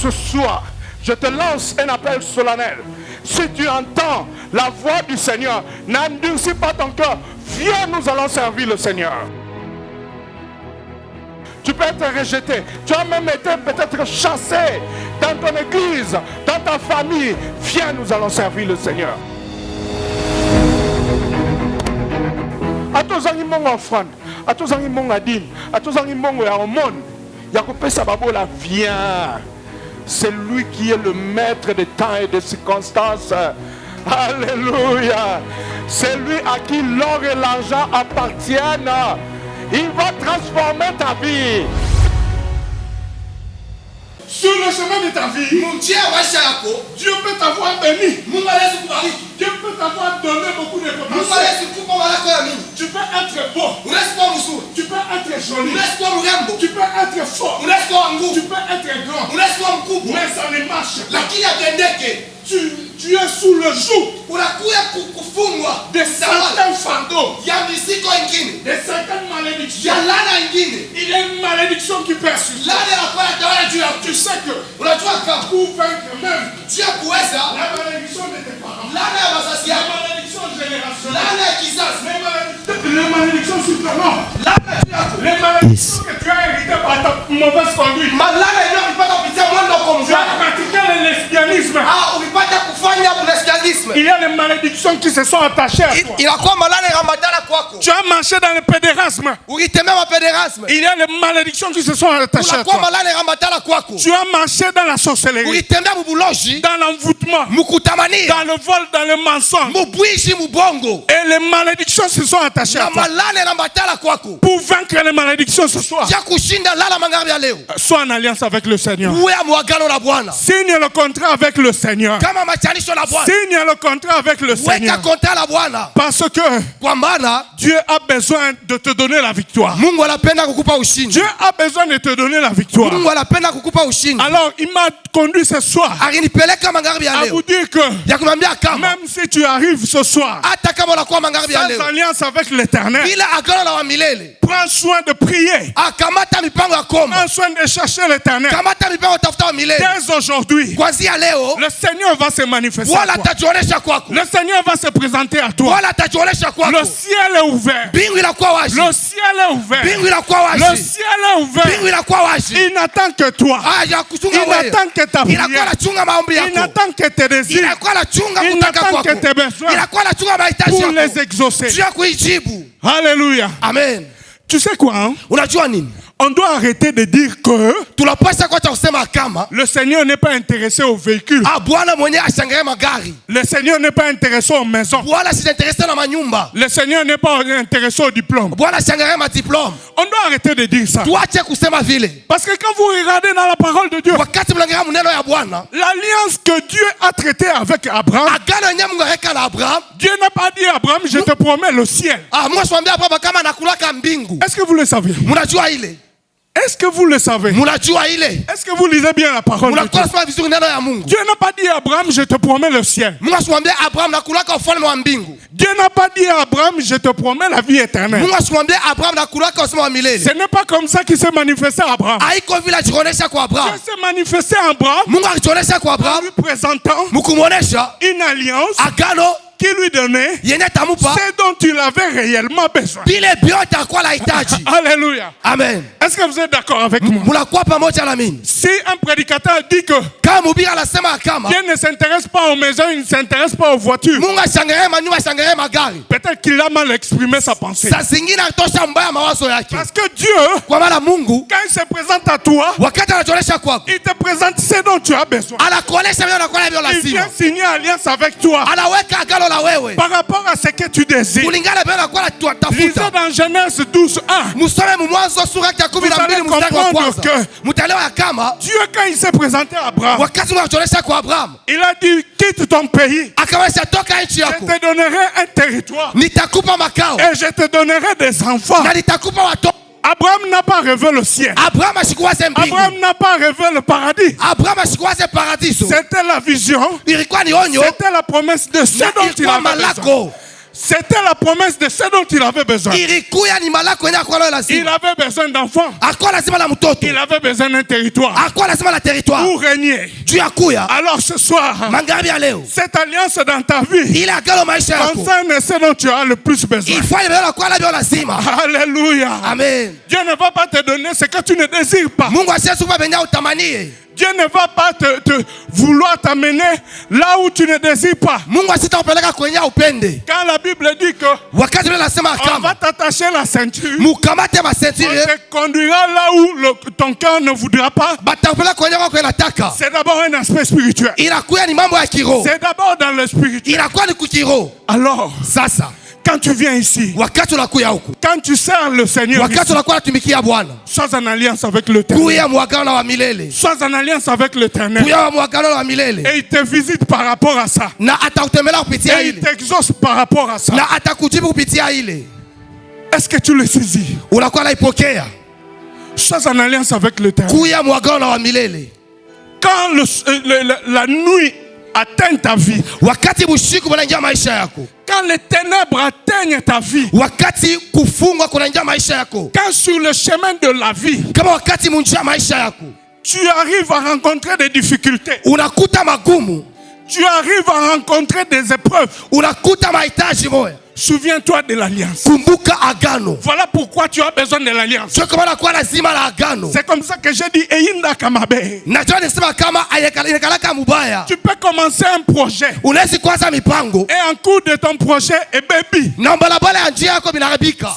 ce soir, je te lance un appel solennel. Si tu entends la voix du Seigneur, n'endurcis pas ton cœur. Viens, nous allons servir le Seigneur. Tu peux être rejeté. Tu as même été peut-être chassé dans ton église, dans ta famille. Viens, nous allons servir le Seigneur. A tous les gens offrande, à tous les gens adine, à tous les gens au monde, Yakopé Sababola vient. C'est lui qui est le maître des temps et des circonstances. Alléluia. C'est lui à qui l'or et l'argent appartiennent. Il va transformer ta vie. Sur le chemin de ta vie, Dieu peut t'avoir béni. Dieu peut t'avoir donné beaucoup de potentiel. Tu peux être beau. Tu peux être joli. Tu peux être fort. Tu peux être grand. Mais ça ne marche. Tu es sous le joug de certains fantômes, de certaines malédictions. Il y a une malédiction qui persiste. Tu sais que pour vaincre même la malédiction de tes parents, la malédiction générationnelle, les malédictions sur ton nom, les malédictions que tu as héritées par ta mauvaise conduite. Tu as pratiqué le lesbianisme. Il y a les malédictions qui se sont attachées à toi. Tu as marché dans le pédérasme. Il y a les malédictions qui se sont attachées à toi. Tu as marché dans la sorcellerie, dans l'envoûtement, dans le vol, dans le mensonge. Et les malédictions se sont attachées à toi. Pour vaincre les malédictions ce soir, sois en alliance avec le Seigneur. Signe le contrat avec le Seigneur. Signe le contrat avec le Seigneur. Parce que Dieu a besoin de te donner la victoire. Dieu a besoin de te donner la victoire. Alors il m'a conduit ce soir à vous dire que même si tu arrives ce soir sans alliance avec l'Éternel, prends soin de prier. Prends soin de chercher l'Éternel. Dès aujourd'hui, le Seigneur va se manifester à toi. Le Seigneur va se présenter à toi. Le ciel est ouvert. Le ciel est ouvert. Le ciel est ouvert. Il n'attend que toi. Il n'attend que ta prière. Il n'attend que tes désirs. Il n'attend que tes besoins pour les exaucer. Alléluia. Amen. Tu sais quoi, hein? On doit arrêter de dire que le Seigneur n'est pas intéressé aux véhicules. Le Seigneur n'est pas intéressé aux maisons. Le Seigneur n'est pas intéressé au diplôme. On doit arrêter de dire ça. Parce que quand vous regardez dans la parole de Dieu, l'alliance que Dieu a traitée avec Abraham, Dieu n'a pas dit à Abraham, je te promets le ciel. Est-ce que vous le savez? Est-ce que vous le savez? Est-ce que vous lisez bien la parole de Dieu? Dieu n'a pas dit à Abraham, je te promets le ciel. Dieu n'a pas dit à Abraham, je te promets la vie éternelle. Ce n'est pas comme ça qu'il s'est manifesté à Abraham. Dieu s'est manifesté à Abraham en lui présentant une alliance qui lui donnait ce dont il avait réellement besoin. Alléluia. Amen. Est-ce que vous êtes d'accord avec moi? Si un prédicateur dit que Dieu ne s'intéresse pas aux maisons, il ne s'intéresse pas aux voitures, peut-être qu'il a mal exprimé sa pensée. Parce que Dieu, quand il se présente à toi, il te présente ce dont tu as besoin. Il vient signer alliance avec toi par rapport à ce que tu désires. Lisez dans Genèse 12:1. Vous allez comprendre que Dieu, quand il s'est présenté à Abraham, il a dit, quitte ton pays, je te donnerai un territoire et je te donnerai des enfants. Abraham n'a pas rêvé le ciel. Abraham n'a pas rêvé le paradis. C'était la vision. C'était la promesse de ce dont il avait besoin. C'était la promesse de ce dont il avait besoin. Il avait besoin d'enfants. Il avait besoin d'un territoire pour régner. Alors ce soir, cette alliance dans ta vie concerne ce dont tu as le plus besoin. Alléluia. Amen. Dieu ne va pas te donner ce que tu ne désires pas. Dieu ne va pas te vouloir t'amener là où tu ne désires pas. Quand la Bible dit que on va t'attacher la ceinture, on te conduira là où ton cœur ne voudra pas. C'est d'abord un aspect spirituel. C'est d'abord dans le spirituel. Alors, quand tu viens ici, quand tu sers le Seigneur ici, sois en alliance avec l'Éternel. Sois en alliance avec l'Éternel. Et il te visite par rapport à ça. Et il t'exauce par rapport à ça. Est-ce que tu le saisis? Sois en alliance avec l'Éternel. Quand la nuit atteint ta vie, quand les ténèbres atteignent ta vie, quand sur le chemin de la vie, tu arrives à rencontrer des difficultés, tu arrives à rencontrer des épreuves, souviens-toi de l'alliance. Voilà pourquoi tu as besoin de l'alliance. C'est comme ça que j'ai dit Eyinda Kamabe. Tu peux commencer un projet et en cours de ton projet est baby.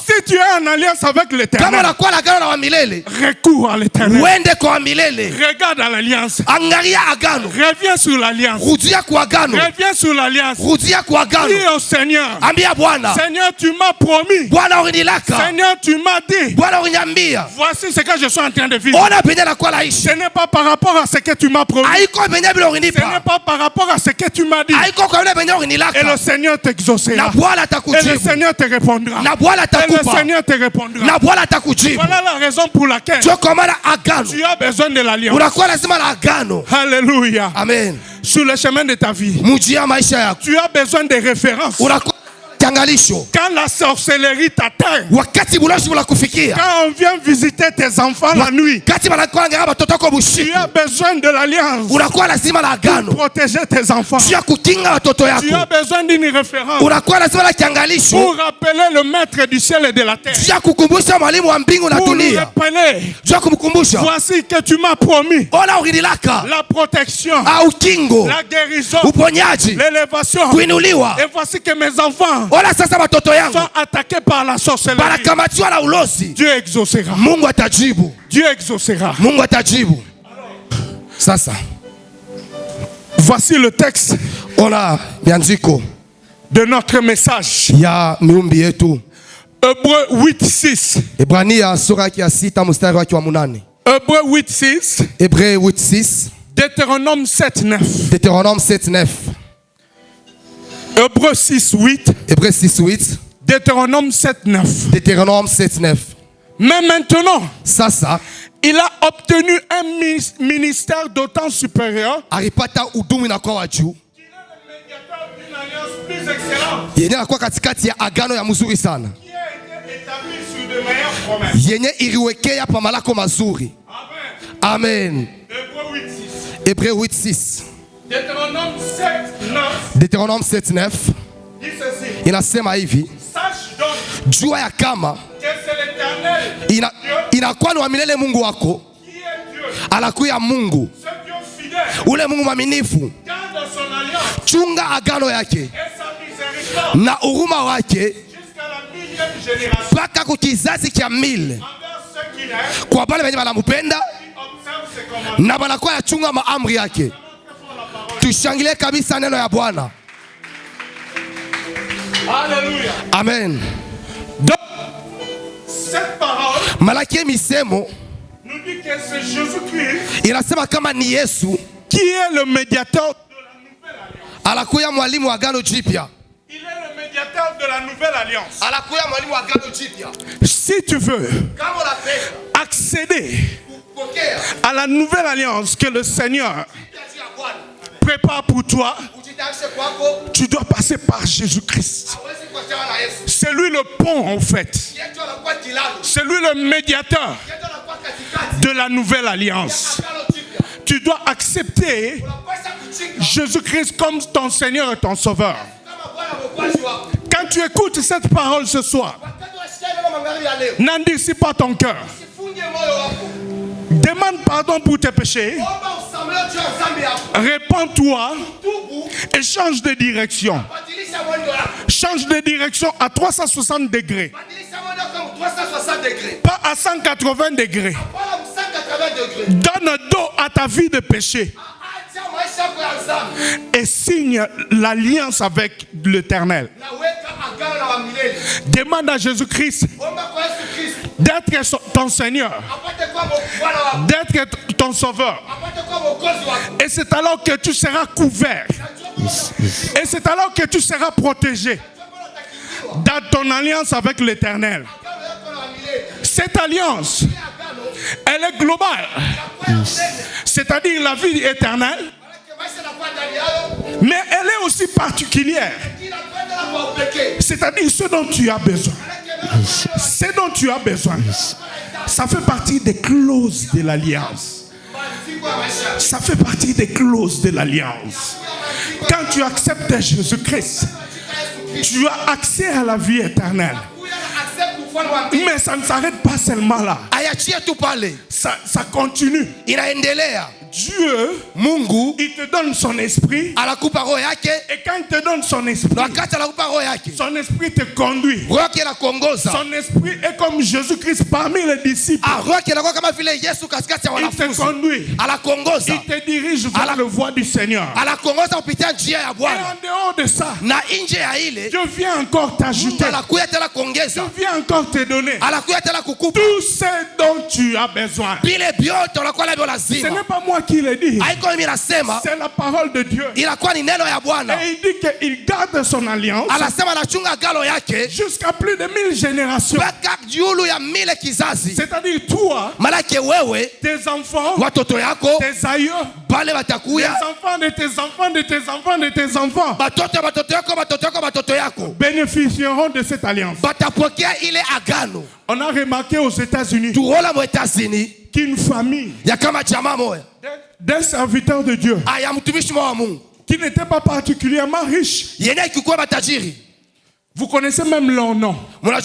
Si tu es en alliance avec l'Éternel, recours à l'Éternel. Regarde à l'alliance. Reviens sur l'alliance. Reviens sur l'alliance. Dis au Seigneur, Seigneur, tu m'as promis. Seigneur, tu m'as dit. Voici ce que je suis en train de vivre. Ce n'est pas par rapport à ce que tu m'as promis. Ce n'est pas par rapport à ce que tu m'as dit. Et le Seigneur t'exaucera. Et le Seigneur te répondra. Et le Seigneur te répondra. Voilà la raison pour laquelle tu as besoin de l'alliance. Alléluia. Amen. Sur le chemin de ta vie, tu as besoin de références. Quand la sorcellerie t'atteint, quand on vient visiter tes enfants la nuit, tu as besoin de l'alliance pour protéger tes enfants. Tu as besoin d'une référence pour rappeler le maître du ciel et de la terre. Pour lui rappeler, voici que tu m'as promis la protection, la guérison, l'élévation. Et voici que mes enfants sont attaqués par la sorcellerie. Dieu exaucera. Dieu exaucera. Voici le texte de notre message. Hébreux 8:6. Hébreux 8:6. Deutéronome 7:9. Hébreux 6:8. Deutéronome 7:9. Mais maintenant, il a obtenu un ministère d'autant supérieur qu'il est le médiateur d'une alliance plus excellente, qui a été établie sur de meilleures promesses. Amen. Hébreux 8:6. Deutéronome 7:9. Dit ceci. Inasema hivi. Sache donc jua ya kama que c'est l'Éternel inakuwa ni wa milele Mungu wako, anakuya Mungu ule Mungu mwaminifu, chunga agano yake na huruma wake mpaka kukizazi cha 1000 kwa wale wenye wanamupenda na wanakuwa yachunga maamri yake. Tushangilie kabisa neno ya Bwana. Alléluia. Amen. Donc, cette parole, Malaki misemo, nous dit que c'est Jésus-Christ. Inasema kama ni Yesu qui est le médiateur de la nouvelle alliance. Alakuya mwalimu wa agano jipya. Il est le médiateur de la nouvelle alliance. Alakuya mwalimu wa agano jipya. Si tu veux accéder à la nouvelle alliance que le Seigneur prépare pour toi, tu dois passer par Jésus-Christ. C'est lui le pont en fait. C'est lui le médiateur de la nouvelle alliance. Tu dois accepter Jésus-Christ comme ton Seigneur et ton Sauveur. Quand tu écoutes cette parole ce soir, n'endurcis pas ton cœur. Demande pardon pour tes péchés. Répands-toi et change de direction. Change de direction à 360 degrés. Pas à 180 degrés. Donne dos à ta vie de péché. Et signe l'alliance avec l'Éternel. Demande à Jésus-Christ d'être ton Seigneur, d'être ton Sauveur. Et c'est alors que tu seras couvert. Et c'est alors que tu seras protégé dans ton alliance avec l'Éternel. Cette alliance, elle est globale. C'est-à-dire la vie éternelle. Mais elle est aussi particulière. C'est-à-dire ce dont tu as besoin. Ce dont tu as besoin. Ça fait partie des clauses de l'alliance. Ça fait partie des clauses de l'alliance. Quand tu acceptes Jésus-Christ, tu as accès à la vie éternelle. Mais ça ne s'arrête pas seulement là. Ça continue. Dieu, Mungu, il te donne son esprit. Et quand il te donne son esprit, son esprit te conduit. Son esprit est comme Jésus-Christ parmi les disciples. Il te conduit. Il te dirige vers le voie du Seigneur. Et en dehors de ça, Dieu vient encore t'ajouter. Dieu vient encore te donner tout ce dont tu as besoin. Ce n'est pas moi qui le dit. C'est la parole de Dieu. Et il dit qu'il garde son alliance jusqu'à plus de 1000 générations. C'est-à-dire toi, tes enfants, tes aïeux, les enfants de tes enfants, de tes enfants, de tes enfants bénéficieront de cette alliance. On a remarqué aux États-Unis qu'une famille d'un serviteur de Dieu qui n'était pas particulièrement riche, vous connaissez même leur nom. On a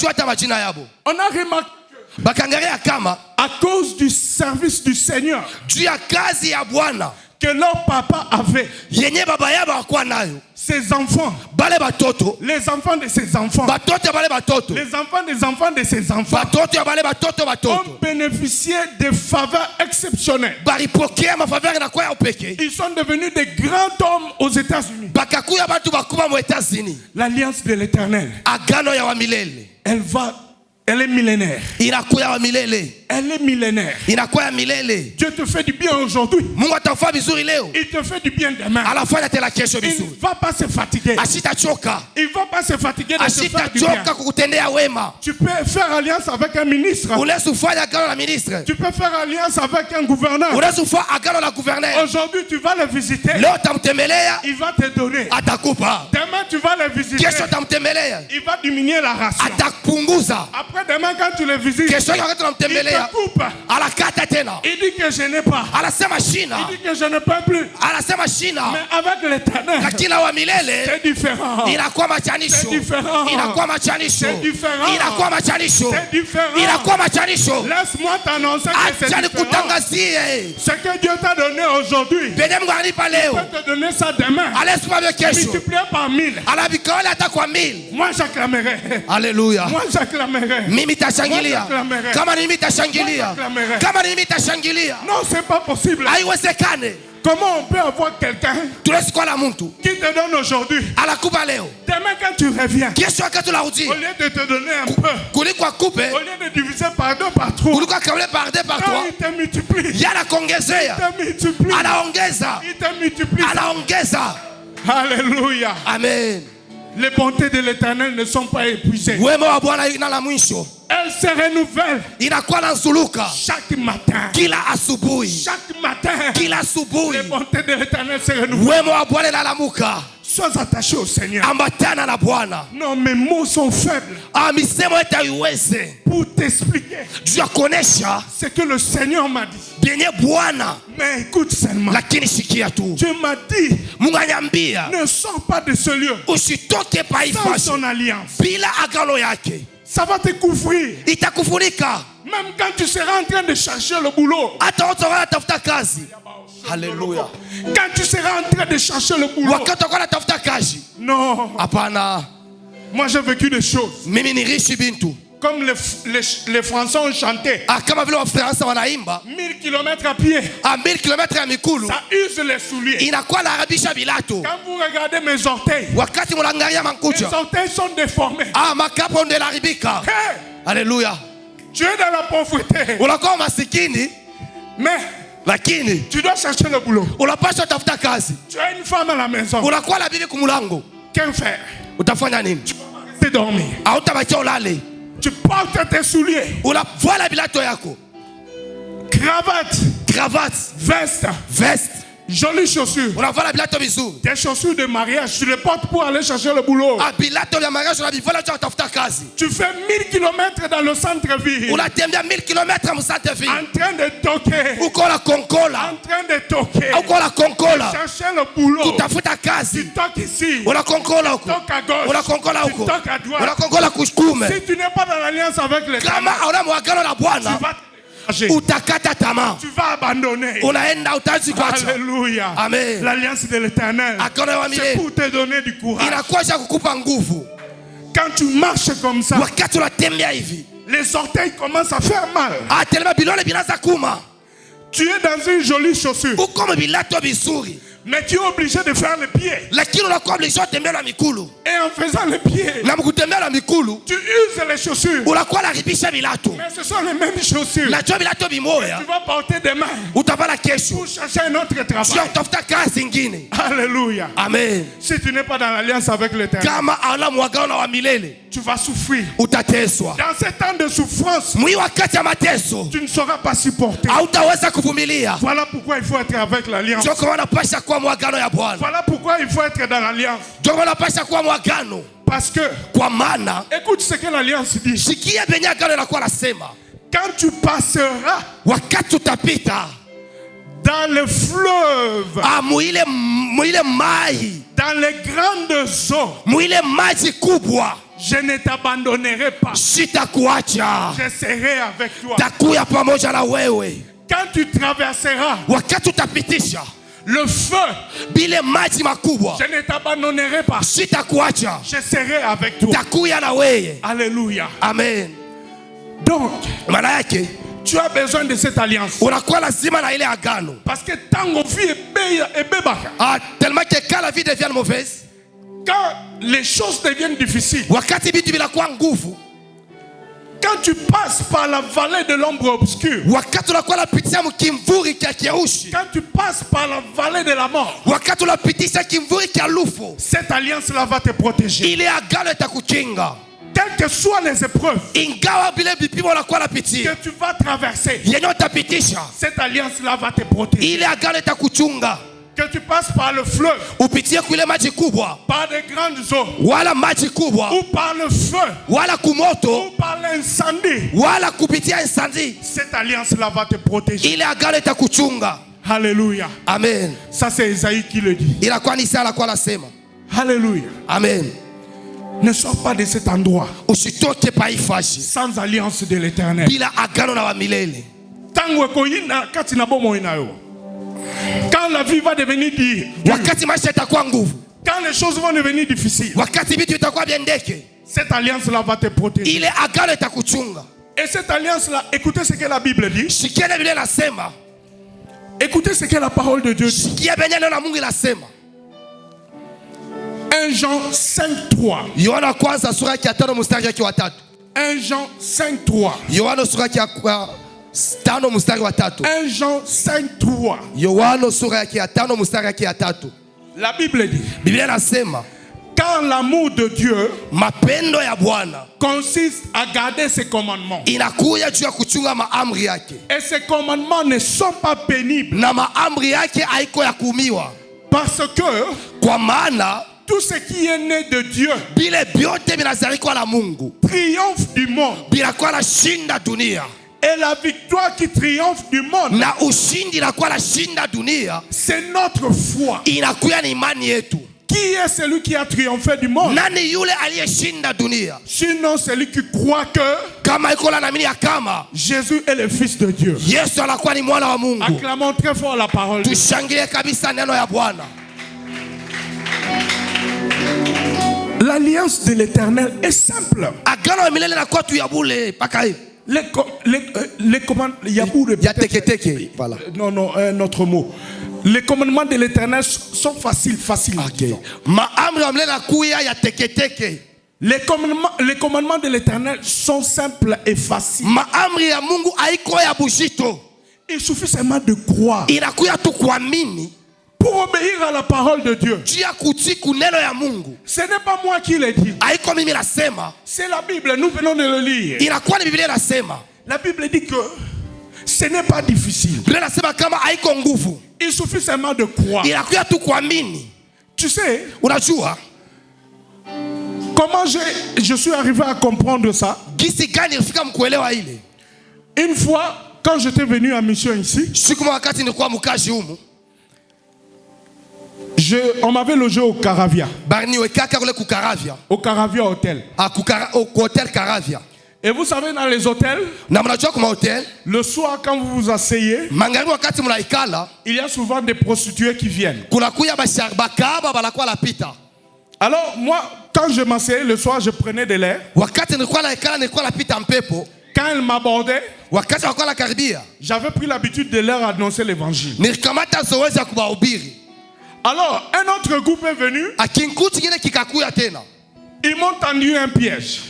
remarqué à cause du service du Seigneur que leur papa avait, ses enfants, les enfants de ses enfants, les enfants des enfants de ses enfants ont bénéficié de faveurs exceptionnelles. Ils sont devenus des grands hommes aux États-Unis. L'alliance de l'Éternel, elle est millénaire. Elle est millénaire. Dieu te fait du bien aujourd'hui. Il te fait du bien demain. Il ne va pas se fatiguer. Il ne va pas se fatiguer de te faire du bien. Tu peux faire alliance avec un ministre. Tu peux faire alliance avec un gouverneur. Aujourd'hui, tu vas le visiter. Il va te donner. Demain, tu vas le visiter. Il va diminuer la ration. Après demain, quand tu le visites, il te coupe. Il dit que je n'ai pas. Il dit que je ne peux plus. Mais avec l'Éternel, c'est différent. C'est différent. C'est différent. Laisse-moi t'annoncer que c'est différent. Ce que Dieu t'a donné aujourd'hui, il peut te donner ça demain. Multiplié par 1000. Moi j'acclamerai. Alléluia. Moi j'acclamerai. Mimi tashangilia. Kama mimi tashangilia. Kama mimi tashangilia. Non, c'est pas possible. Haiwezekane. Comment on peut avoir quelqu'un qui te donne aujourd'hui, demain quand tu reviens, au lieu de te donner un peu, au lieu de diviser par deux, par trois, il te multiplie. Il te multiplie. Alléluia. Amen. Les bontés de l'Éternel ne sont pas épuisées. Elles se renouvellent chaque matin. Chaque matin, les bontés de l'Éternel se renouvellent. Sois attaché au Seigneur. Ambatana na Bwana. Non, mes mots sont faibles. Misemo etaiweze. Pour t'expliquer. Jua konesha. C'est que le Seigneur m'a dit. Bienye Bwana. Mais écoute seulement. Lakini shikia tu. Dieu m'a dit. Mungu anyambia. Ne sors pas de ce lieu. Usitoke pa ifashi. Sans son alliance. Bila agano yake. Ça va te couvrir. Itakufunika. Même quand tu seras en train de chercher le boulot. Ata utakuwa tafuta kazi. Alléluia. Quand tu seras en train de chercher le boulot. Wakati utakuwa tafuta kazi. Non. Hapana. Moi j'ai vécu des choses. Mimi ni rishi bintu. Comme les Français ont chanté. Kama vile Wafransa wanaimba. 1000 km à pied. 1000 km ya mikulu. Ça use les souliers. Inakuwa narabisha vilato. Quand vous regardez mes orteils. Wakati munaangalia mankucha. Mes orteils sont déformés. Makapo ndelaribika. Hey! Alléluia. Tu es dans la pauvreté. Unakuwa masikini. Mais lakini tu dois chercher le boulot. Unapaswa tafuta kazi. Tu as une femme à la maison. Unakuwa na bibi kumulango. Qu'en faire? Utafanya nini? Tu vas rester dormir. Hautabakia ulale. Tu portes tes souliers. Unavala bilato yako. Cravate. Veste. Jolies chaussures. Unavala bilato vizuri. Tes chaussures de mariage, tu les portes pour aller chercher le boulot. Bilato ya mariage unabivala tu tafuta kazi. Tu fais 1000 km dans le centre-ville. Unatembea 1000 km mu centre-ville. En train de toquer. Uko la konkola. En train de toquer. Uko la konkola. Chercher le boulot. Kutafuta kazi. Tu toques ici. Una konkola huko. Tu toques à gauche. Una konkola huko. Tu toques à droite. Una konkola kuskume. Si tu n'es pas dans l'alliance avec les kama hauna mwagano na Bwana, tu vas utakata tamaa. Tu vas abandonner. Unaenda utazi kwacha. Alléluia. Amen. L'alliance de l'Éternel. C'est pour te donner du courage. Inakuja kukupa nguvu. Quand tu marches comme ça, wakati unatembea hivi, les orteils commencent à faire mal. Tellement bilole binaanza kuma. Tu es dans une jolie chaussure. Uko bilato bizuri. Mais tu es obligé de faire les pieds. Lakini unakuwa obligé kutembea na mikulu. Et en faisant les pieds, na mkutembea na mikulu, tu uses les chaussures. Unakuwa naribisha bilato. Mais ce sont les mêmes chaussures. Na bilato bimoya. Tu vas porter demain. Utavala kesho. Pour chercher un autre travail. Tu utafuta kazi nyingine. Alléluia. Amen. Si tu n'es pas dans l'alliance avec l'Éternel, kama ala mwagano wa milele, tu vas souffrir. Utateswa. Dans ces temps de souffrance, mwi wakati ya mateso, tu ne sauras pas supporter. Hautaweza kuvumilia. Voilà pourquoi il faut être avec l'alliance. Ndio kwa unapasha kuwa mwagano ya Bwana. Voilà pourquoi il faut être dans l'alliance. Ndio kwa unapasha kuwa mwagano. Parce que, kwa maana, écoute ce que l'alliance dit. Sikia benye agano inakuwa nasema. Quand tu passeras, wakati utapita dans le fleuve, muile mai, dans les grandes eaux, muile maji kubwa, je ne t'abandonnerai pas. Sitakuacha. Je serai avec toi. Takuya pamoja na wewe. Quand tu traverseras, wakati utapitisha le feu, bile maji makubwa, je ne t'abandonnerai pas. Sitakuacha. Je serai avec toi. Takuya na wewe. Alléluia. Amen. Donc, maana yake, tu as besoin de cette alliance. Unakuwa lazima na ile agano. Parce que tango vie est bébaka. Tellement que quand la vie devient mauvaise, quand les choses deviennent difficiles, wakati vitu vinakuwa nguvu, quand tu passes par la vallée de l'ombre obscure, wakati unakuwa unapitia mkimvuri kia kieushi, quand tu passes par la vallée de la mort, wakati unapitisha kimvuri kia lufo, cette alliance là va te protéger. Ile agano itakukinga. Quelles que soient les épreuves ingawa bile vipimo unakuwa unapitia, que tu vas traverser, yenye utapitisha, cette alliance là va te protéger. Ile agano itakuchunga. Que tu passes par le fleuve, upitie kule maji kubwa, par des grandes eaux, wala maji kubwa, ou par le feu, wala kumoto, ou par l'incendie, wala kupitia incendie, cette alliance là va te protéger. Ile agano itakuchunga. Alléluia. Amen. Ça c'est Isaïe qui le dit. Inakuwa ni sala kwa nasema. Alléluia. Amen. Ne sors pas de cet endroit usitoke pa ifashi sans alliance de l'Éternel. Bila agano na wa milele. Tango koyina kati na bomo inayo. Quand la vie va devenir dure, wakati maisha itakuwa nguvu, quand les choses vont devenir difficiles, wakati vitu itakuwa biendeke, cette alliance là va te protéger. Ile agano itakuchunga. Et cette alliance là, écoutez ce que la Bible dit. Sikia na Biblia inasema. Écoutez ce que la parole de Dieu dit. Sikia benye neno la Mungu inasema. 1 Jean 5:3. Yohana kwanza sura ya 5 mstari wake wa 3. 1 Jean 5:3. Yohana sura ya 5 mstari wa 3. 1 Jean 5:3. Yohana sura ya 5 mstari wake wa 3. La Bible dit. Biblia inasema, car l'amour de Dieu, mapendo ya Bwana, consiste à garder ses commandements. Inakuja juu ya kuchunga maamri yake. Et ces commandements ne sont pas pénibles. Na maamri yake haiko ya kuumiwa. Parce que kwa maana Tout ce qui est né de Dieu triomphe du monde. Et la victoire qui triomphe du monde, c'est notre foi. Qui est celui qui a triomphé du monde? Sinon celui qui croit que Jésus est le Fils de Dieu. Acclamons très fort la parole de Dieu. L'alliance de l'Éternel est simple. Les commandements, non, un autre mot. Les commandements de l'Éternel sont faciles. Okay. Les commandements de l'Éternel sont simples et faciles. Il suffit seulement de croire. Pour obéir à la parole de Dieu. Ce n'est pas moi qui l'ai dit. C'est la Bible, nous venons de le lire. La Bible dit que ce n'est pas difficile. Il suffit seulement de croire. Tu sais, comment je suis arrivé à comprendre ça? Une fois, quand j'étais venu en mission ici, on m'avait logé au Caravia. Au Caravia Hôtel. Au hôtel Caravia. Et vous savez, dans les hôtels, le soir quand vous vous asseyez, il y a souvent des prostituées qui viennent. Alors moi, quand je m'asseyais le soir, je prenais de l'air. Quand elle m'abordait, j'avais pris l'habitude de leur annoncer l'évangile. Alors, un autre groupe est venu. Ils m'ont tendu un piège.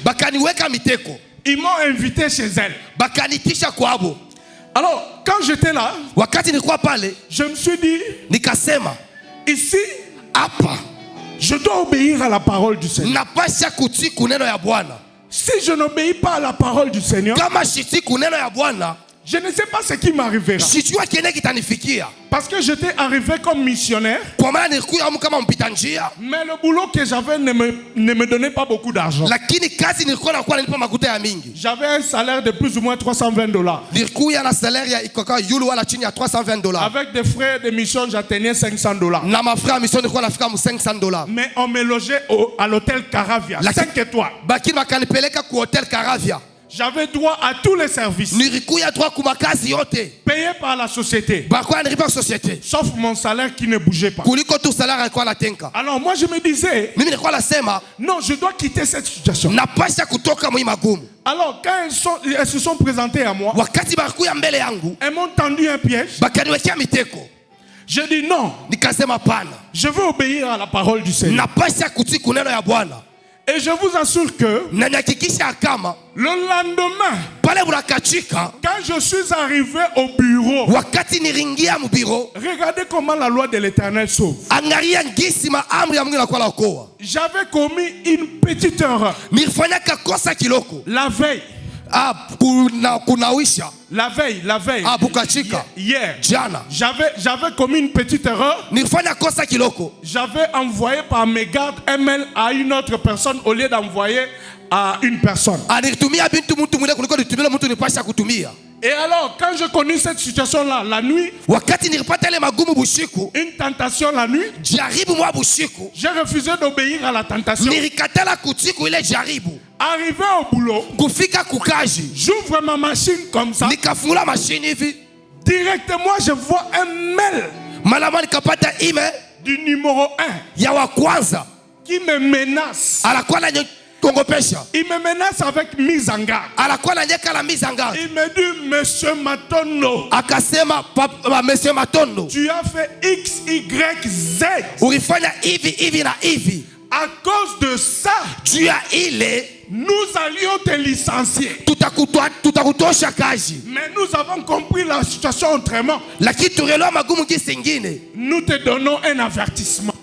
Ils m'ont invité chez elle. Alors, quand j'étais là, je me suis dit, ici, je dois obéir à la parole du Seigneur. Si je n'obéis pas à la parole du Seigneur, je ne sais pas ce qui m'arrivera. Parce que j'étais arrivé comme missionnaire. Mais le boulot que j'avais ne me donnait pas beaucoup d'argent. J'avais un salaire de plus ou moins $320. Avec des frais de mission, j'atteignais $500. Mais on me logeait à l'hôtel Caravia. 5 étoiles. J'avais droit à tous les services payés par la société. Sauf mon salaire qui ne bougeait pas. Alors moi je me disais, non, je dois quitter cette situation. Alors quand elles se sont présentées à moi, elles m'ont tendu un piège. J'ai dit non, je veux obéir à la parole du Seigneur. Et je vous assure que le lendemain, quand je suis arrivé au bureau, regardez comment la loi de l'Éternel sauve. J'avais commis une petite erreur. La veille. Hier, j'avais commis une petite erreur. J'avais envoyé par mes gardes un mail à une autre personne au lieu d'envoyer à une personne. Et alors, quand je connais cette situation-là, la nuit, une tentation la nuit, j'ai refusé d'obéir à la tentation. Arrivé au boulot, j'ouvre ma machine comme ça. Directement, je vois un mail du numéro 1 qui me menace. Il me menace avec mise en garde. Il me dit, Monsieur Matondo, tu as fait X, Y, Z. À cause de ça, nous allions te licencier. Mais nous avons compris la situation autrement. Nous te donnons un avertissement.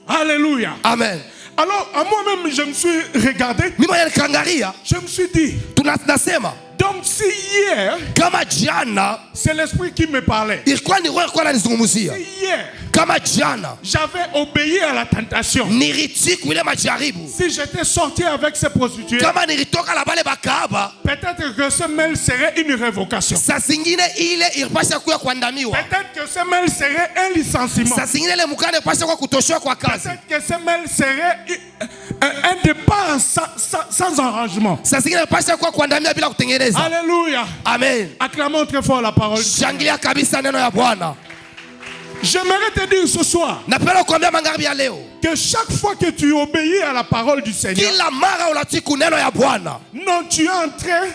Alléluia. Amen. Alors, à moi-même, je me suis regardé. Je me suis dit, donc Donc si hier, kama jana, c'est l'esprit qui me parlait. ilikuwa ni roho alikuwa ananizungumzia. Si hier, kama jana, j'avais obéi à la tentation. nilitii ile majaribu. Si j'étais sorti avec ces prostituées, kama nilitoka na bale bakaba, peut-être que ce mail serait une révocation. saa zingine ile ilipasha kuwa kuandamiwa. Peut-être que ce mail serait un licenciement. saa zingine ile mukane ilipasha kuwa kutoshwa kwa kazi. Peut-être que ce mail serait un départ sans arrangement. saa zingine ilipasha kuwa kuandamia bila kutengeneza. Alléluia. Amen. Acclamons très fort la parole. Shangilia kabisa neno ya Bwana. J'aimerais te dire ce soir napenda kuambia magharibi ya leo, que chaque fois que tu obéis à la parole du Seigneur, kila mara unatii kuneno ya Bwana, non, tu es en train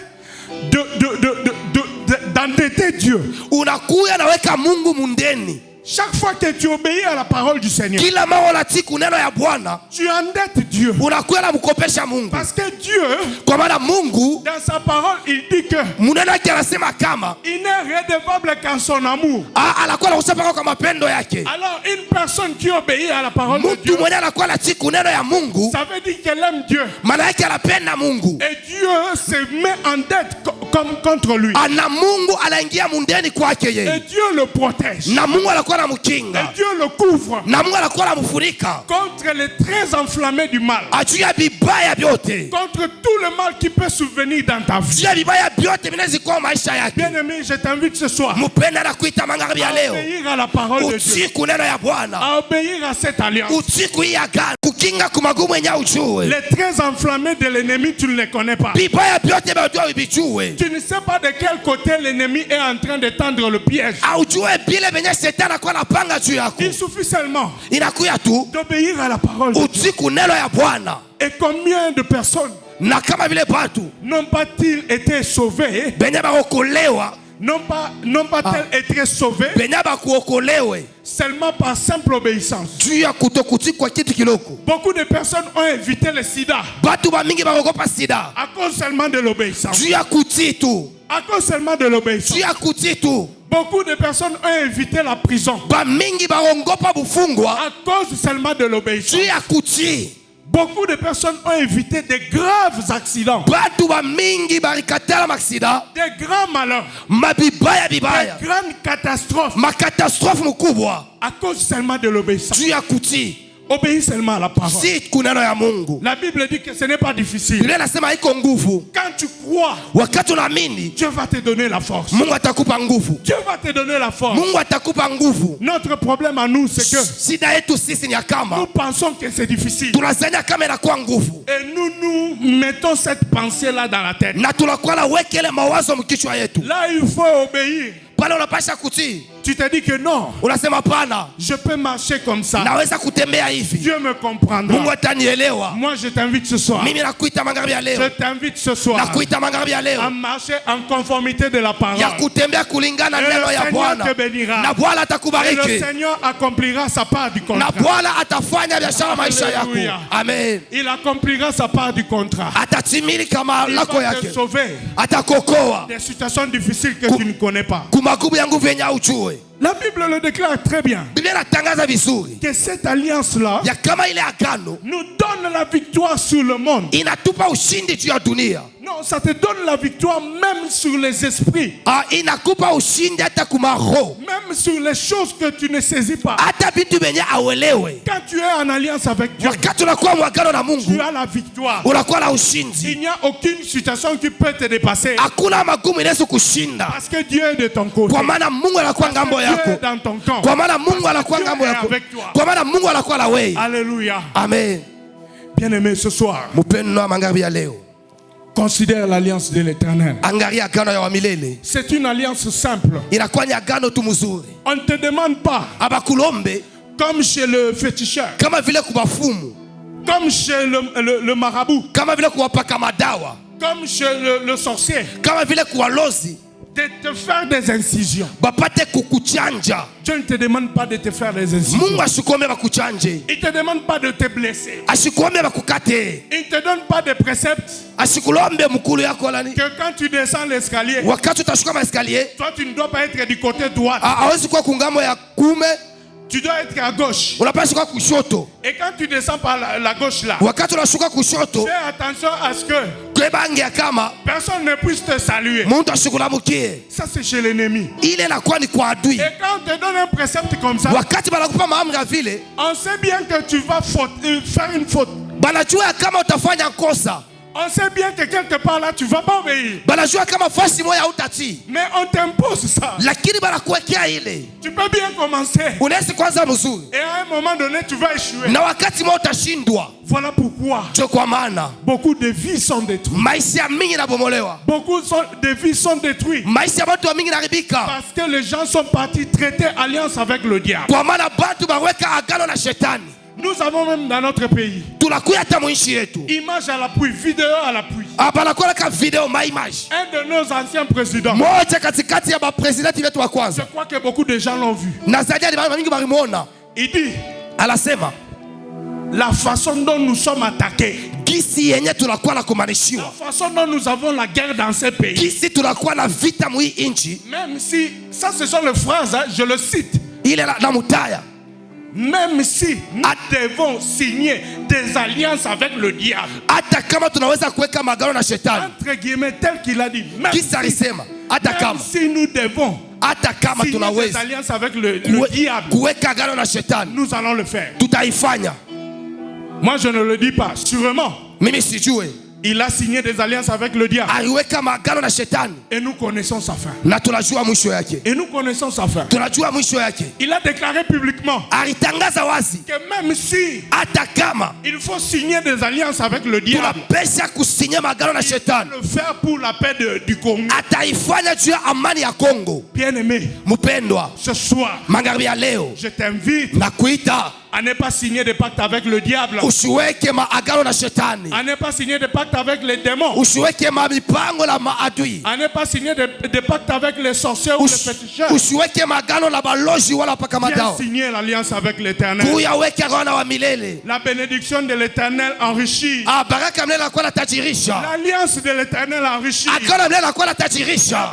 d'endetter Dieu. unakuya naweka Mungu mundeni. Chaque fois que tu obéis à la parole du Seigneur, kila mara unatii kuneno ya Bwana, tu endettes Dieu. unakuya na mkopesha Mungu. Parce que Dieu, kwa maana Mungu dans sa parole, il dit que muneno yake anasema kama il n'est redevable qu'en son amour. anakuwa anakushapaka kwa mapendo yake. Alors une personne qui obéit à la parole de Dieu, mtu mwenye anakuwa anatii kuneno ya Mungu, ça veut dire qu'elle aime Dieu. maana yake anapenda Mungu. Et Dieu se met en dette comme contre lui. ana Mungu anaingia mundeni kwake Et yeye, Dieu le protège. na Mungu anakuwa Et anamkinga, Dieu le couvre na Mungu anakuwa anamfunika contre les traits enflammés du mal. ajuu ya bibaya vyote, Contre tout le mal qui peut survenir dans ta vie. juu ya bibaya vyote vinazikuwa maisha yake. Bien-aimé, je t'invite ce soir Mpenda na kuita magharibi ya à leo, obéir à la parole de Dieu. utii kuneno ya Bwana, À obéir à cette alliance. utii kuiya agano, kukinga kumagumu yenye ujue Les traits enflammés de l'ennemi, tu ne les connais pas. bibaya vyote vya ubijue, Tu ne sais pas de quel côté l'ennemi est en train de tendre le piège. aujue bile venye shetani anakuwa anapanga juu yako. Il suffit seulement Inakuya tu d'obéir à la parole de Dieu. utii kuneno ya Bwana. Et combien de personnes Na kama vile batu n'ont pas-ils été sauvés? benye bakokolewa, N'ont pas-elles été sauvés benye bakuokolewe seulement par simple obéissance? juu ya kutokutii kwa kitu kiloko. Beaucoup de personnes ont évité le sida Batu bamingi bakogopa sida à cause seulement de l'obéissance. juu ya kutii tu, À cause seulement de l'obéissance. juu ya kutii tu. Beaucoup de personnes ont évité la prison Bamingi baongopa bufungwa à cause seulement de l'obéissance. juu ya kutii. Beaucoup de personnes ont évité de graves accidents, Batu bamingi barikatala maksida, de grands malheurs, mabibaya bibaya, de grandes catastrophes makatastrofe mkubwa à cause seulement de l'obéissance. juu ya kutii. Obéis seulement à la parole. Si kuneno ya Mungu. La Bible dit que ce n'est pas difficile. Biblia inasema haiko nguvu. Quand tu crois, Wakati unaamini, Dieu va te donner la force. Mungu atakupa nguvu. Dieu va te donner la force. Mungu atakupa nguvu. Notre problème à nous, c'est que Shida yetu sisi ni ya nous kama pensons que c'est difficile. tunazania kama inakuwa nguvu, Et nous mettons cette pensée-là dans la tête. na tunakuwa na wekele mawazo mkichwa yetu. Là, il faut obéir. Pale unapasha kutii, Tu te dis que non, unasema pana, je peux marcher comme ça. naweza kutembea hivi, Dieu me comprendra. Mungu atanielewa. Moi, je t'invite ce soir. Mimi nakuita magharibi ya Je leo, t'invite ce soir nakuita magharibi ya à leo marcher en conformité de la parole. ya kutembea kulingana na Et neno le ya Seigneur Bwana, te bénira. na Bwana Et le atakubariki, Seigneur accomplira sa part du na contrat. Bwana atafanya biashara maisha Alléluia. yako. Amen. Il accomplira sa part du contrat. Atatimili kama Il lako va te yake, sauver atakokoa des situations difficiles que tu ne connais pas. kumagumu ya nguvu yenye ujue. La Bible le déclare très bien Biblia inatangaza vizuri que cette alliance-là ya kama ile agano nous donne la victoire sur le monde. inatupa ushindi juu ya dunia. Non, ça te donne la victoire même sur les esprits, Inakupa ushindi hata kumaroho, même sur les choses que tu ne saisis pas. hata vitu venye awelewe. Quand tu es en alliance avec Dieu, Wakati unakuwa mwagano na tu Mungu, as la victoire. unakuwa na ushindi. Il n'y a aucune situation qui peut te dépasser Hakuna magumu inaweza kushinda, parce que Dieu est de ton côté. kwa maana Mungu anakuwa Parce ngambo que Dieu est yako, dans ton camp. kwa maana Mungu anakuwa Dieu ngambo est yako, avec toi. kwa maana Mungu anakuwa na wewe. Alléluia. Amen. Bien-aimé, ce soir, Mpendo wa magharibi ya leo, considère l'alliance de l'Éternel. angalia agano ya wamilele, C'est une alliance simple. inakuwa ni agano tu mzuri. On ne te demande pas, Abakulombe comme chez le féticheur, kama vile kubafumu, comme chez le marabout, kama vile kuwapaka madawa, comme chez le sorcier, kama vile kuwalozi de te faire des incisions. bapate kukuchanja. Dieu ne te demande pas de te faire des incisions. Mungu asikuombe bakuchanje, Il ne te demande pas de te blesser. asikuombe bakukate, Il ne te donne pas de préceptes asikulombe mkulu yako lani. que quand tu descends l'escalier, Wakati utashuka maeskalier, toi tu ne dois pas être du côté droit. hawezi kuwa kungambo ya kume tu dois être à gauche. Unapaswa kushoto. Et quand tu descends par la gauche là, wakati unashuka kushoto, fais attention à ce que personne ne puisse te saluer. Ça c'est chez l'ennemi. Et quand on te donne un précepte comme ça, on sait bien que tu vas faire une faute. On sait bien que quelque part là, tu ne vas pas obéir. Mais on t'impose ça. Tu peux bien commencer. Et à un moment donné, tu vas échouer. Voilà pourquoi beaucoup de vies sont détruites. Beaucoup de vies sont détruites. Parce que les gens sont partis traiter alliance avec le diable. Nous avons même dans notre pays image à l'appui, vidéo à l'appui. Un de nos anciens présidents, je crois que beaucoup de gens l'ont vu. Il dit la façon dont nous sommes attaqués, la façon dont nous avons la guerre dans ces pays, même si, ça ce sont les phrases, hein, je le cite, même si nous devons signer des alliances avec le diable, entre guillemets, tel qu'il a dit, même si nous devons signer des alliances avec le diable, nous allons le faire. Moi je ne le dis pas, sûrement il a signé des alliances avec le diable. Et nous connaissons sa fin. Et nous connaissons sa fin. Il a déclaré publiquement que même si il faut signer des alliances avec le diable, il faut le faire pour la paix du Congo. Bien-aimé, ce soir, je t'invite à ne pas signer de pacte avec le diable, à ne pas signer de pacte avec les démons, à ne pas signer de pacte avec les sorciers ou les féticheurs. Viens signer l'alliance avec l'Éternel. La bénédiction de l'Éternel enrichit. L'alliance de l'Éternel enrichit. La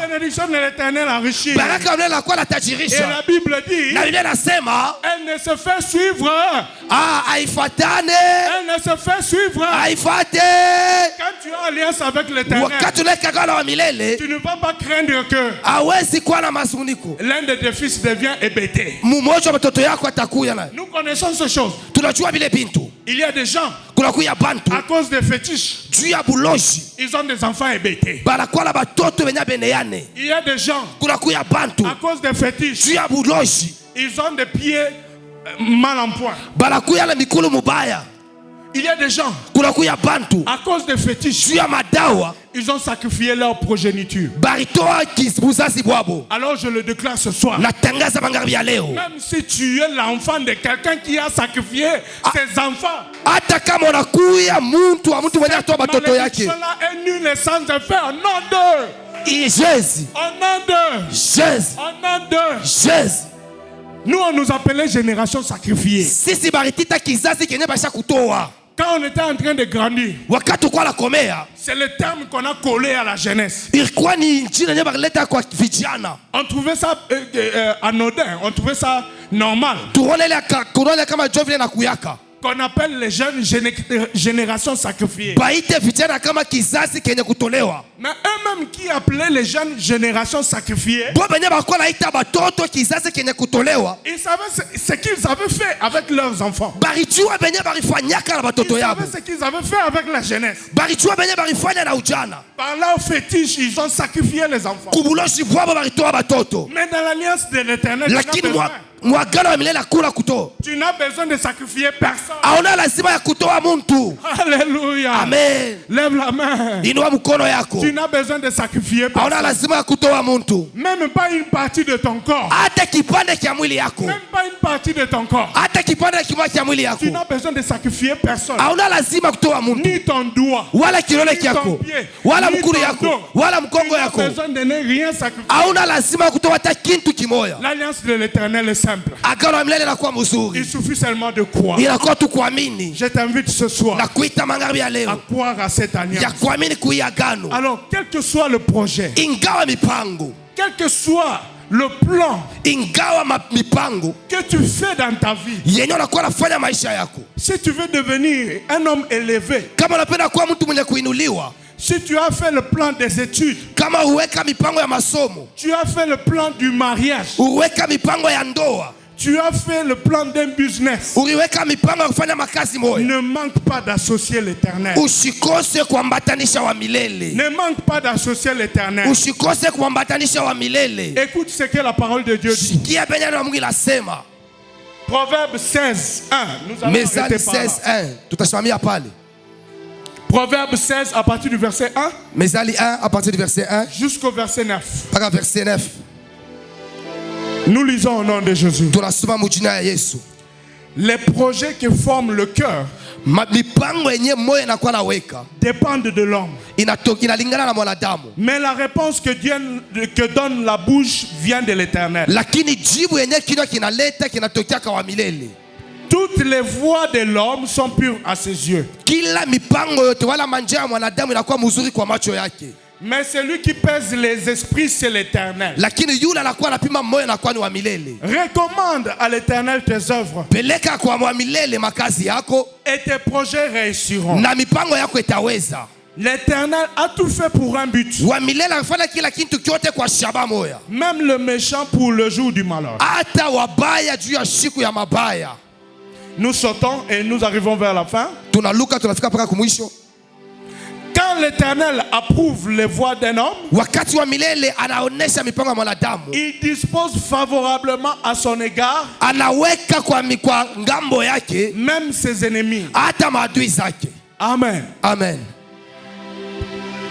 bénédiction de l'Éternel enrichit. Et la Bible dit, elle ne se fait suivre. Elle ne se fait suivre. Quand tu as alliance avec l'Éternel, tu ne vas pas craindre que l'un de tes fils devient hébété. Nous connaissons ces choses. Il y a des gens, à cause des fétiches, ils ont des enfants hébétés. Il y a des gens, à cause des fétiches, ils ont des pieds mal en point. Il y a des gens, à cause des fétiches, ils ont sacrifié leur progéniture. Alors je le déclare ce soir, même si tu es l'enfant de quelqu'un qui a sacrifié ses enfants, cette malédiction-là est nulle et sans effet au nom de Jésus. Au nom de Jésus. Nous on nous appelait génération sacrifiée. Quand on était en train de grandir, c'est le terme qu'on a collé à la jeunesse. On trouvait ça anodin, on trouvait ça normal. Qu'on appelle les jeunes générations sacrifiées. Mais eux-mêmes qui appelaient les jeunes générations sacrifiées, ils savaient ce qu'ils avaient fait avec leurs enfants. Ils savaient ce qu'ils avaient fait avec la jeunesse. Par leur fétiche, ils ont sacrifié les enfants. Mais dans l'alliance de l'Éternel, tu n'as besoin de sacrifier personne. Alléluia. Amen. Lève la main. Tu n'as besoin de sacrifier personne. Même pas une partie de ton corps. Même pas une partie de ton corps. Tu n'as besoin de sacrifier personne. Ni ton doigt, ni ton pied, ni ton dos. Tu n'as besoin de ne rien sacrifier. L'alliance de l'Éternel est simple. Il suffit seulement de croire. Je t'invite ce soir à croire à cette alliance. Alors, quel que soit le projet, quel que soit le plan ingawa mipango que tu fais dans ta vie, yenye unakuwa nafanya maisha yako, si tu veux devenir un homme élevé, kama unapenda kuwa mtu mwenye kuinuliwa, si tu as fait le plan des études, kama uweka mipango ya masomo, tu as fait le plan du mariage, uweka mipango ya ndoa, tu as fait le plan d'un business, uliweka mipango ya kufanya makazi moja, ne manque pas d'associer l'Éternel. Usikose kuambatanisha wa milele. Ne manque pas d'associer l'Éternel. Usikose kuambatanisha wa milele. Écoute ce que la parole de Dieu dit. Sikia benye na Mungu inasema. Proverbe 16:1. Nous allons Mezali 16:1. Tutasimamia pale. Proverbe 16 à partir du verset 1. Mezali 1 à partir du verset 1 jusqu'au verset 9. Mpaka verset 9. Nous lisons au nom de Jésus. Tunasoma mujina ya Yesu. Les projets qui forment le cœur mipango yenye moyo inakuwa naweka dépendent de l'homme. Inalingana na mwanadamu. Mais la réponse que donne la bouche vient de l'Éternel. Lakini jibu yenye kinywa kinaleta kinatokea kwa milele. Toutes les voies de l'homme sont pures à ses yeux. Kila mipango yote wala manja ya mwanadamu inakuwa mzuri kwa macho yake. Mais celui qui pèse les esprits, c'est l'Éternel. Lakini yule anakuwa anapima moyo na kwa ni wa milele. Recommande à l'Éternel tes œuvres. Peleka kwa wa milele makazi yako. Et tes projets réussiront. Na mipango yako itaweza. L'Éternel a tout fait pour un but. Wa milele afanya kila kitu kyote kwa shaba moya. Même le méchant pour le jour du malheur. Hata wabaya juu ya siku ya mabaya. Nous sautons et nous arrivons vers la fin. Tunaluka tunafika mpaka kumwisho. Quand l'Éternel approuve les voies d'un homme, wakati wa milele anaonesha mipango ya mwanadamu, il dispose favorablement à son égard, anaweka kwa ngambo yake même ses ennemis, hata maadui zake. Amen. Amen.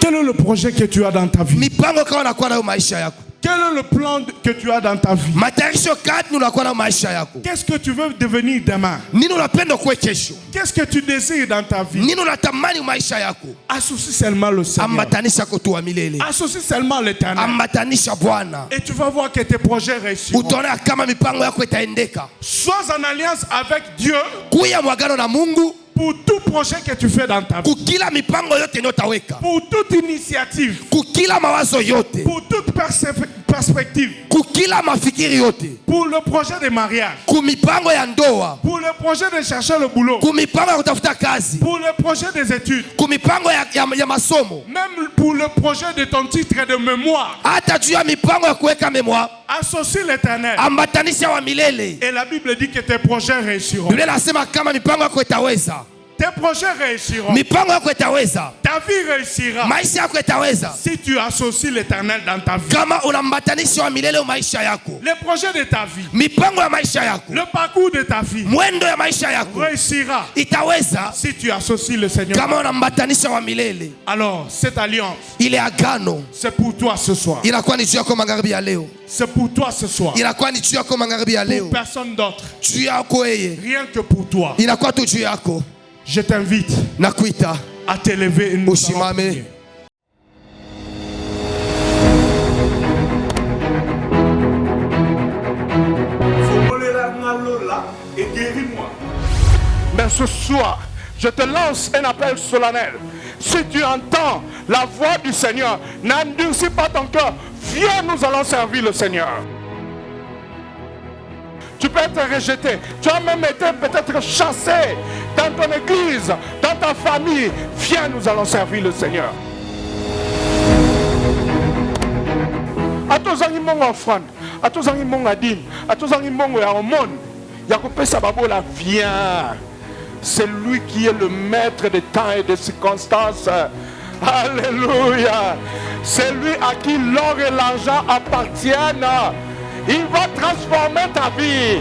Quel est le projet que tu as dans ta vie? Mipango kama unakuwa nayo maisha yako. Quel est le plan que tu as dans ta vie? Matarisho kati unakuwa nayo maisha yako. Qu'est-ce que tu veux devenir demain? Nini unapenda kuwa kesho? Qu'est-ce que tu désires dans ta vie? Nini unatamani maisha yako? Associe seulement le Seigneur. Ambatanisha kwa tu wa milele. Associe seulement l'Éternel. Ambatanisha Bwana. Et tu vas voir que tes projets réussiront. Utaona kama mipango yako itaendeka. Sois en alliance avec Dieu. Kuya mwagano na Mungu. Pour tout projet que tu fais dans ta vie. Kukila mipango yote inotaweka. Pour toute initiative. Kukila mawazo yote. Pour toute perspective. Kukila mafikiri yote. Pour le projet de mariage. Kumipango ya ndoa. Pour le projet de chercher le boulot. Kumipango ya kutafuta kazi. Pour le projet des études. Kumipango ya masomo. Même pour le projet de ton titre de mémoire. Hata juu ya mipango ya kuweka mémoire. Associe l'Éternel. Ambatanisha wa milele. Et la Bible dit que tes projets réussiront. Biblia inasema kama mipango yako itaweza. Tes projets réussiront. Mipango yako itaweza. Ta vie réussira. Maisha yako itaweza. Si tu associes l'Éternel dans ta vie. Kama unambatanisha wa milele maisha yako. Les projets de ta vie. Mipango ya maisha yako. Le parcours de ta vie. Mwendo ya maisha yako. Réussira. Itaweza. Si tu associes le Seigneur. Kama unambatanisha wa milele. Alors, cette alliance. Ile agano. C'est pour toi ce soir. Inakuwa ni juu yako magharibi ya leo. C'est pour toi ce soir. Inakuwa ni juu yako magharibi ya leo. Pour personne d'autre. Juu yako yeye. Rien que pour toi. Inakuwa tu juu yako. Je t'invite à t'élever et nous allons prier. Et guéris-moi. Mais ce soir, je te lance un appel solennel. Si tu entends la voix du Seigneur, n'endurcis pas ton cœur. Viens, nous allons servir le Seigneur. Tu peux être rejeté. Tu as même été peut-être chassé dans ton église, dans ta famille. Viens, nous allons servir le Seigneur. À tous les gens offrande, à tous les gens adine, à tous les gens au monde, Yakopé Sababola, viens. C'est lui qui est le maître des temps et des circonstances. Alléluia. C'est lui à qui l'or et l'argent appartiennent. Il va transformer ta vie.